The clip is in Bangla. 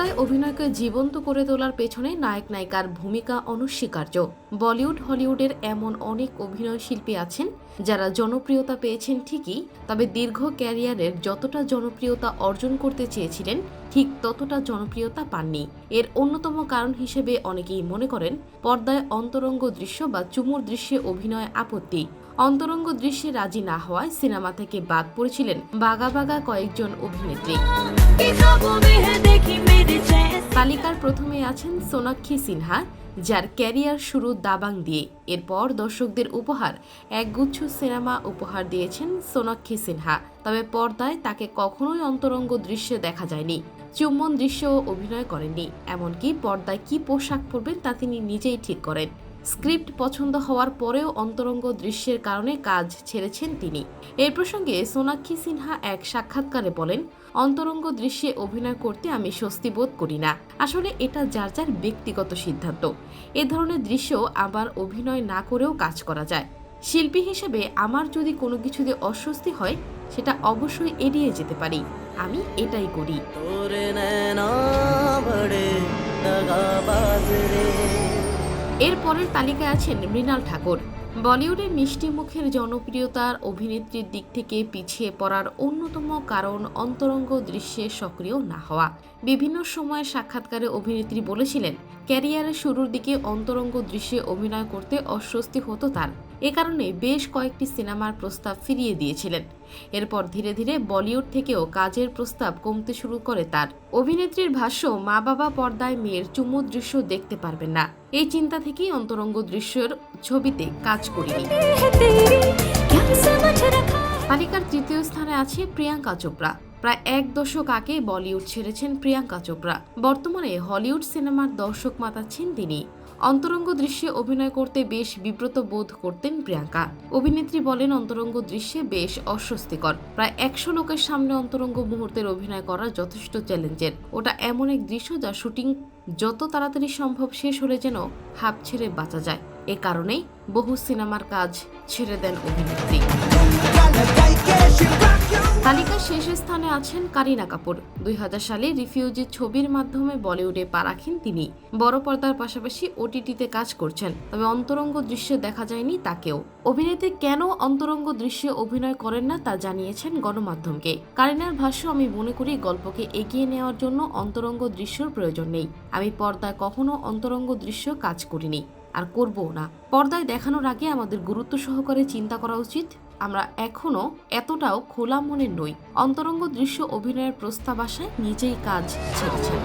পর্দায় অভিনয়কে জীবন্ত করে তোলার পেছনে নায়ক নায়িকার ভূমিকা অনস্বীকার্য। বলিউড হলিউডের এমন অনেক অভিনয় শিল্পী আছেন যারা জনপ্রিয়তা পেয়েছেন ঠিকই, তবে দীর্ঘ ক্যারিয়ারের যতটা জনপ্রিয়তা অর্জন করতে চেয়েছিলেন ঠিক ততটা জনপ্রিয়তা পাননি। এর অন্যতম কারণ হিসেবে অনেকেই মনে করেন পর্দায় অন্তরঙ্গ দৃশ্য বা চুমুর দৃশ্যে অভিনয় আপত্তি। অন্তরঙ্গ দৃশ্যে রাজি না হওয়ায় সিনেমা থেকে বাদ পড়েছিলেন বাঘা বাঘা কয়েকজন অভিনেত্রী। তালিকার প্রথমে আছেন সোনাক্ষী সিনহা, যার ক্যারিয়ার শুরু দাবাং দিয়ে। এরপর দর্শকদের উপহার একগুচ্ছ সিনেমা উপহার দিয়েছেন সোনাক্ষী সিনহা, তবে পর্দায় তাকে কখনোই অন্তরঙ্গ দৃশ্যে দেখা যায়নি। চুম্বন দৃশ্যেও অভিনয় করেননি, এমনকি পর্দায় কি পোশাক পরবেন তা তিনি নিজেই ঠিক করেন। স্ক্রিপ্ট পছন্দ হওয়ার পরেও অন্তরঙ্গ দৃশ্যের কারণে কাজ ছেড়েছেন তিনি। এই প্রসঙ্গে সোনাক্ষী সিনহা এক সাক্ষাৎকারে বলেন, অন্তরঙ্গ দৃশ্যে অভিনয় করতে আমি স্বস্তি বোধ করি না। আসলে এটা যার যার ব্যক্তিগত সিদ্ধান্ত। এ ধরনের দৃশ্য আবার অভিনয় না করেও কাজ করা যায়। শিল্পী হিসেবে আমার যদি কোনো কিছুতে অস্বস্তি হয় সেটা অবশ্যই এড়িয়ে যেতে পারি, আমি এটাই করি। এর পরের তালিকায় আছেন মৃণাল ঠাকুর। বলিউডে মিষ্টি মুখের জনপ্রিয়তার অভিনেত্রীর দিক থেকে পিছিয়ে পড়ার অন্যতম কারণ অন্তরঙ্গ দৃশ্যে সক্রিয় না হওয়া। বিভিন্ন সময় সাক্ষাৎকারে অভিনেত্রী বলেছিলেন ক্যারিয়ারের শুরুর দিকে অন্তরঙ্গ দৃশ্যে অভিনয় করতে অস্বস্তি হতো তার। এ কারণে বেশ কয়েকটি সিনেমার প্রস্তাব ফিরিয়ে দিয়েছিলেন। এরপর ধীরে ধীরে বলিউড থেকেও কাজের প্রস্তাব কমতে শুরু করে তার। অভিনেত্রীর ভাষ্য, মা বাবা পর্দায় মেয়ের চুমু দৃশ্য দেখতে পারবেন না, এই চিন্তা থেকেই অন্তরঙ্গ দৃশ্যের ছবিতে কাজ করিনি। তালিকার তৃতীয় স্থানে আছে প্রিয়াঙ্কা চোপড়া। প্রায় এক দশক আগে বলিউড ছেড়েছেন প্রিয়াঙ্কা চোপড়া। বর্তমানে হলিউড সিনেমার দর্শক মাতাচ্ছেন তিনি। অন্তরঙ্গ দৃশ্যে অভিনয় করতে বেশ বিব্রত বোধ করতেন প্রিয়াঙ্কা। অভিনেত্রী বলেন, অন্তরঙ্গ দৃশ্যে বেশ অস্বস্তিকর। প্রায় 100 লোকের সামনে অন্তরঙ্গ মুহূর্তের অভিনয় করা যথেষ্ট চ্যালেঞ্জের। ওটা এমন এক দৃশ্য যা শুটিং যত তাড়াতাড়ি সম্ভব শেষ হলে যেন হাঁপ ছেড়ে বাঁচা যায়। এ কারণেই বহু সিনেমার কাজ ছেড়ে দেন অভিনেত্রী। তালিকার শেষ স্থানে আছেন কারিনা কাপুর। 2000 সালে রিফিউজি ছবির মাধ্যমে বলিউডে পা রাখেন তিনি। বড় পর্দার পাশাপাশি ওটিটিতে কাজ করছেন, তবে অন্তরঙ্গ দৃশ্যে দেখা যায়নি তাকেও। অভিনেত্রী কেন অন্তরঙ্গ দৃশ্যে অভিনয় করেন না তা জানিয়েছেন গণমাধ্যমকে। কারিনার ভাষ্য, আমি মনে করি গল্পকে এগিয়ে নেওয়ার জন্য অন্তরঙ্গ দৃশ্যের প্রয়োজন নেই। আমি পর্দায় কখনো অন্তরঙ্গ দৃশ্য কাজ করিনি আর করবও না। পর্দায় দেখানোর আগে আমাদের গুরুত্ব সহকারে চিন্তা করা উচিত। আমরা এখনো এতটাও খোলা মনের নই। অন্তরঙ্গ দৃশ্য অভিনয়ের প্রস্তাব আসায় নিজেই কাজ ছেড়েছেন।